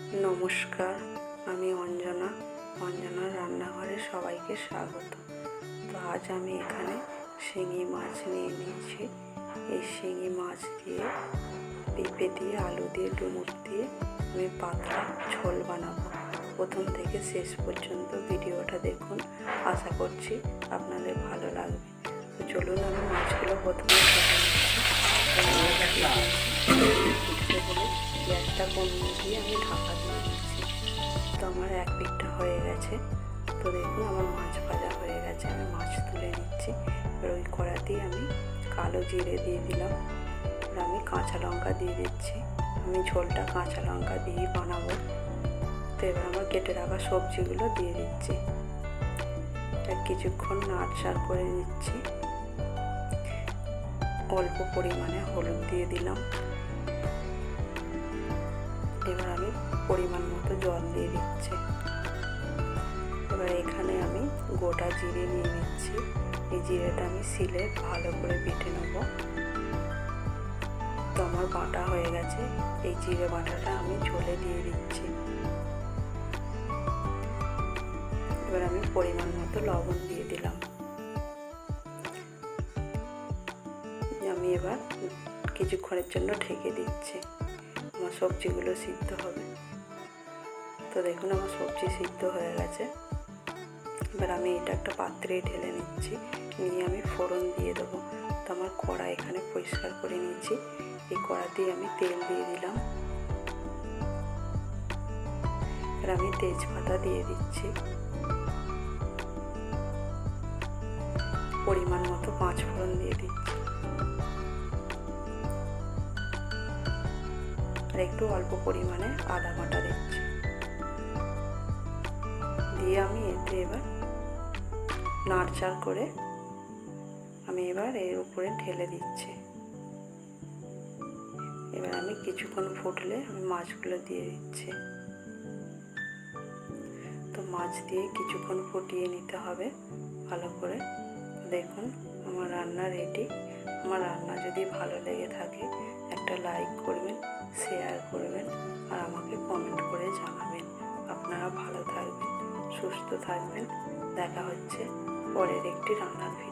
নমস্কার, আমি অঞ্জনার রান্নাঘরে সবাইকে স্বাগত। তো আজ আমি এখানে শিঙি মাছ নিয়ে নিয়েছি। এই শিঙি মাছ দিয়ে পেঁপে দিয়ে, আলু দিয়ে, ডুমুর দিয়ে আমি পাতলা ঝোল বানাবো। প্রথম থেকে শেষ পর্যন্ত ভিডিওটা দেখুন, আশা করছি আপনাদের ভালো লাগবে। তো চলুন, আমি মাছগুলো প্রথমে গ্যাসটা কমিয়ে দিয়ে আমি ঢাকা দিয়ে দিচ্ছি। তো আমার এক পিঠটা হয়ে গেছে। তো দেখুন, আমার মাছ ভাজা হয়ে গেছে, আমি মাছ তুলে নিচ্ছি। এবার ওই কড়াতেই আমি কালো জিরে দিয়ে দিলাম, আর আমি কাঁচা লঙ্কা দিয়ে দিচ্ছি। আমি ঝোলটা কাঁচা লঙ্কা দিয়েই বানাবো। তো এবার আমার কেটে রাখা সবজিগুলো দিয়ে দিচ্ছি, কিছুক্ষণ নাড়চাড় করে দিচ্ছি। অল্প পরিমাণে হলুদ দিয়ে দিলাম। এবার আমি পরিমাণ মতো জল দিয়ে দিচ্ছি। এবার এখানে আমি গোটা জিরে নিয়ে নিচ্ছি। এই জিরেটা আমি শিলে ভালো করে বেটে নেব। তো আমার বাটা হয়ে গেছে। এই জিরে বাটাটা আমি ঝোলে দিয়ে দিচ্ছি। এবার আমি পরিমাণ মতো লবণ দিয়ে দিলাম। আমি এবার কিছুক্ষণের জন্য ঢেকে দিচ্ছি, আমার সবজিগুলো সিদ্ধ হবে। তো দেখুন, আমার সবজি সিদ্ধ হয়ে গেছে। এবার আমি এটা একটা পাত্রে ঢেলে নিচ্ছি, নিয়ে আমি ফোড়ন দিয়ে দেবো। তো আমার কড়া এখানে পরিষ্কার করে নিয়েছি। এই কড়াতেই আমি তেল দিয়ে দিলাম। এবার আমি তেজপাতা দিয়ে দিচ্ছি, পরিমাণ মতো 5 ফোড়ন দিয়ে দিচ্ছি, আর একটু অল্প পরিমাণে আদা বাটা দিচ্ছি। দিয়ে আমি এতে এবার নাড়চাড় করে আমি এবার এর উপরে ঢেলে দিচ্ছি। এবার আমি কিছুক্ষণ ফুটলে আমি মাছগুলো দিয়ে দিচ্ছি। তো মাছ দিয়ে কিছুক্ষণ ফুটিয়ে নিতে হবে ভালো করে। দেখুন, আমার রান্না রেডি। আমার রান্না যদি ভালো লেগে থাকে একটা লাইক করবেন, শেয়ার করবেন, আর আমাকে কমেন্ট করে জানাবেন। আপনারা ভালো থাকবেন, সুস্থ থাকবেন। দেখা হচ্ছে পরের একটি রান্নার ভিডিও।